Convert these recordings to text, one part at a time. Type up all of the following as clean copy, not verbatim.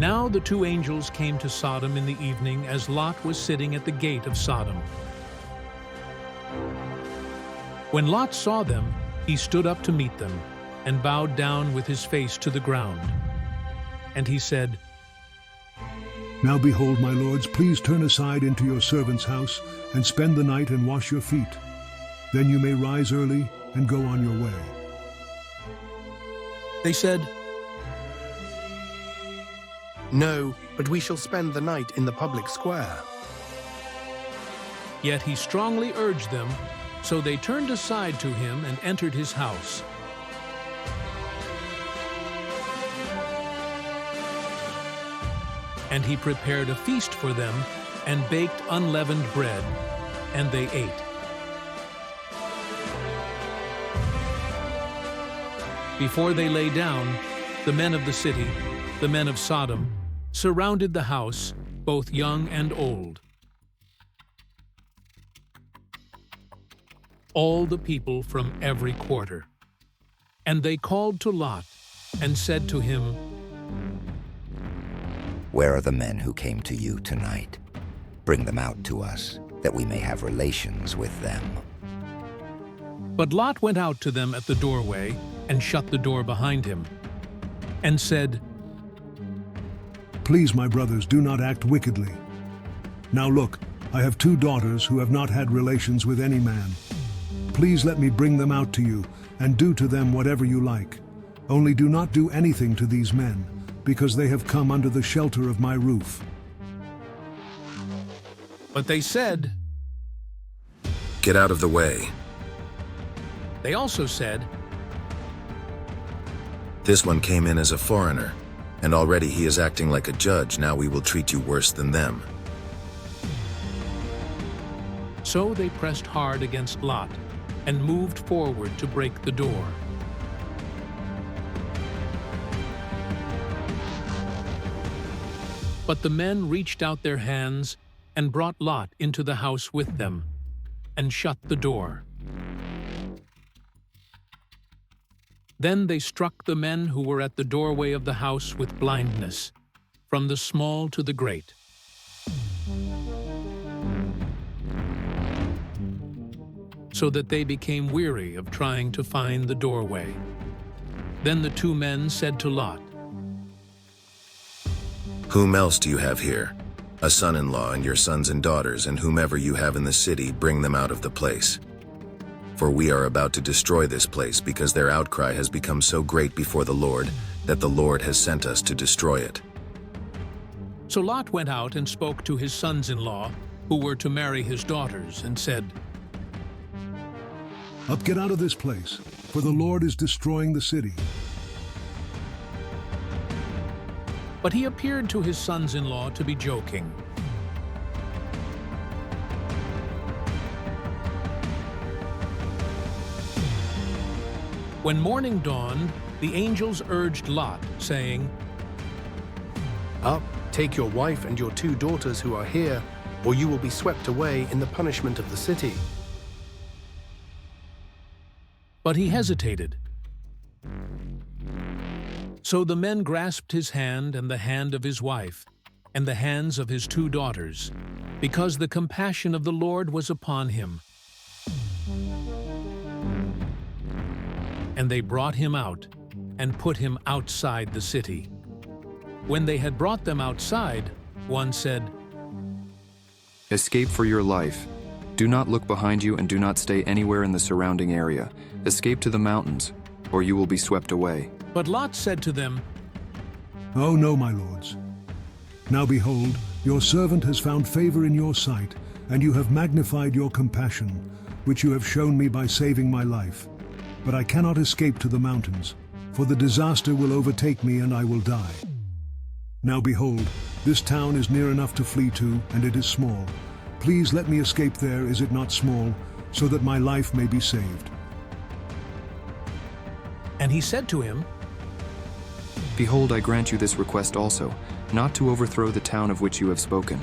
Now the two angels came to Sodom in the evening as Lot was sitting at the gate of Sodom. When Lot saw them, he stood up to meet them, and bowed down with his face to the ground. And he said, Now behold, my lords, please turn aside into your servant's house, and spend the night and wash your feet. Then you may rise early and go on your way. They said, No, but we shall spend the night in the public square. Yet he strongly urged them, so they turned aside to him and entered his house. And he prepared a feast for them, and baked unleavened bread, and they ate. Before they lay down, the men of the city, the men of Sodom, surrounded the house, both young and old. All the people from every quarter. And they called to Lot, and said to him, Where are the men who came to you tonight? Bring them out to us, that we may have relations with them. But Lot went out to them at the doorway, and shut the door behind him, and said, Please, my brothers, do not act wickedly. Now look, I have 2 daughters who have not had relations with any man. Please let me bring them out to you, and do to them whatever you like. Only do not do anything to these men, because they have come under the shelter of my roof. But they said, Get out of the way. They also said, This one came in as a foreigner, and already he is acting like a judge. Now we will treat you worse than them. So they pressed hard against Lot, and moved forward to break the door. But the men reached out their hands, and brought Lot into the house with them, and shut the door. Then they struck the men who were at the doorway of the house with blindness, from the small to the great. So that they became weary of trying to find the doorway. Then the 2 men said to Lot, Whom else do you have here? A son-in-law and your sons and daughters, and whomever you have in the city, bring them out of the place. For we are about to destroy this place, because their outcry has become so great before the Lord, that the Lord has sent us to destroy it. So Lot went out and spoke to his sons-in-law, who were to marry his daughters, and said, Up, get out of this place, for the Lord is destroying the city. But he appeared to his sons-in-law to be joking. When morning dawned, the angels urged Lot, saying, Up, take your wife and your 2 daughters who are here, or you will be swept away in the punishment of the city. But he hesitated. So the men grasped his hand and the hand of his wife, and the hands of his 2 daughters, because the compassion of the Lord was upon him. And they brought him out, and put him outside the city. When they had brought them outside, one said, Escape for your life. Do not look behind you, and do not stay anywhere in the surrounding area. Escape to the mountains, or you will be swept away. But Lot said to them, Oh no, my lords. Now behold, your servant has found favor in your sight, and you have magnified your compassion, which you have shown me by saving my life. But I cannot escape to the mountains, for the disaster will overtake me and I will die. Now behold, this town is near enough to flee to, and it is small. Please let me escape there, is it not small, so that my life may be saved. and he said to him, Behold, I grant you this request also, not to overthrow the town of which you have spoken.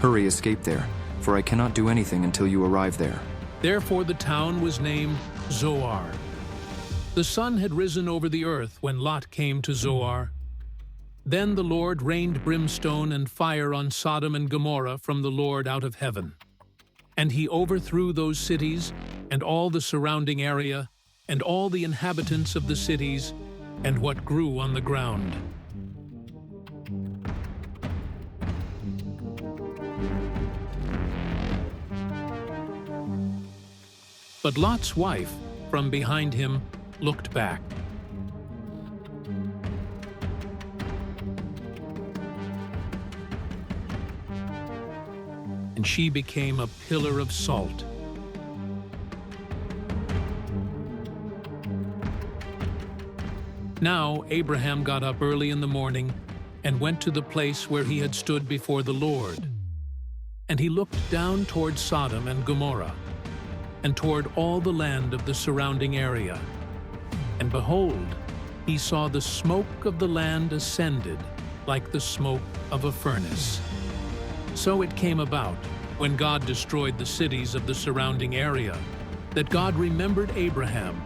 Hurry, escape there, for I cannot do anything until you arrive there. Therefore the town was named Zoar. The sun had risen over the earth when Lot came to Zoar. Then the Lord rained brimstone and fire on Sodom and Gomorrah from the Lord out of heaven. And he overthrew those cities, and all the surrounding area, and all the inhabitants of the cities, and what grew on the ground. But Lot's wife, from behind him, looked back. And she became a pillar of salt. Now Abraham got up early in the morning and went to the place where he had stood before the Lord. And he looked down toward Sodom and Gomorrah, and toward all the land of the surrounding area. And behold, he saw the smoke of the land ascended like the smoke of a furnace. So it came about, when God destroyed the cities of the surrounding area, that God remembered Abraham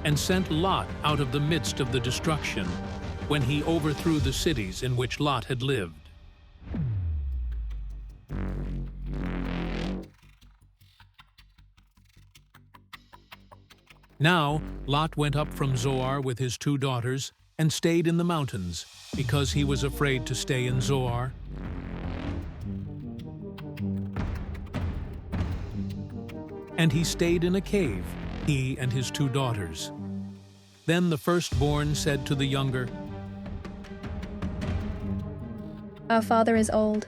and sent Lot out of the midst of the destruction, when he overthrew the cities in which Lot had lived. Now Lot went up from Zoar with his 2 daughters and stayed in the mountains, because he was afraid to stay in Zoar. And he stayed in a cave, he and his 2 daughters. Then the firstborn said to the younger, Our father is old,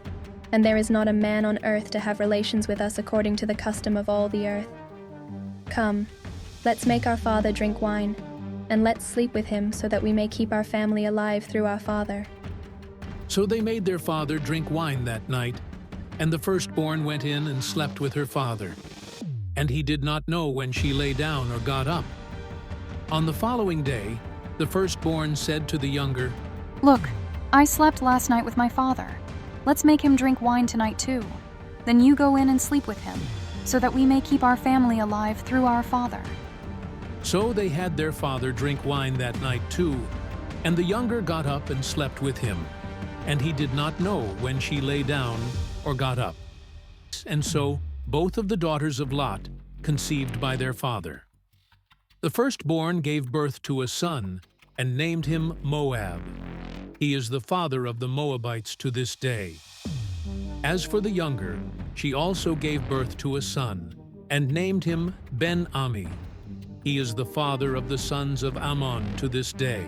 and there is not a man on earth to have relations with us according to the custom of all the earth. Come, let's make our father drink wine, and let's sleep with him so that we may keep our family alive through our father. So they made their father drink wine that night, and the firstborn went in and slept with her father. And he did not know when she lay down or got up. On the following day, the firstborn said to the younger, Look, I slept last night with my father. Let's make him drink wine tonight too. Then you go in and sleep with him, so that we may keep our family alive through our father. So they had their father drink wine that night too, and the younger got up and slept with him. And he did not know when she lay down or got up. And so both of the daughters of Lot conceived by their father. The firstborn gave birth to a son, and named him Moab. He is the father of the Moabites to this day. As for the younger, she also gave birth to a son, and named him Ben-Ami. He is the father of the sons of Ammon to this day.